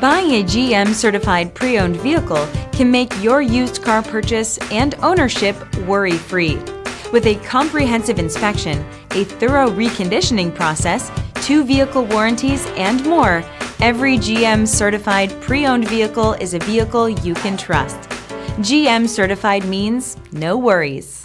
Buying a GM certified pre-owned vehicle can make your used car purchase and ownership worry-free. With a comprehensive inspection, a thorough reconditioning process, 2 vehicle warranties, and more, every GM certified pre-owned vehicle is a vehicle you can trust. GM certified means no worries.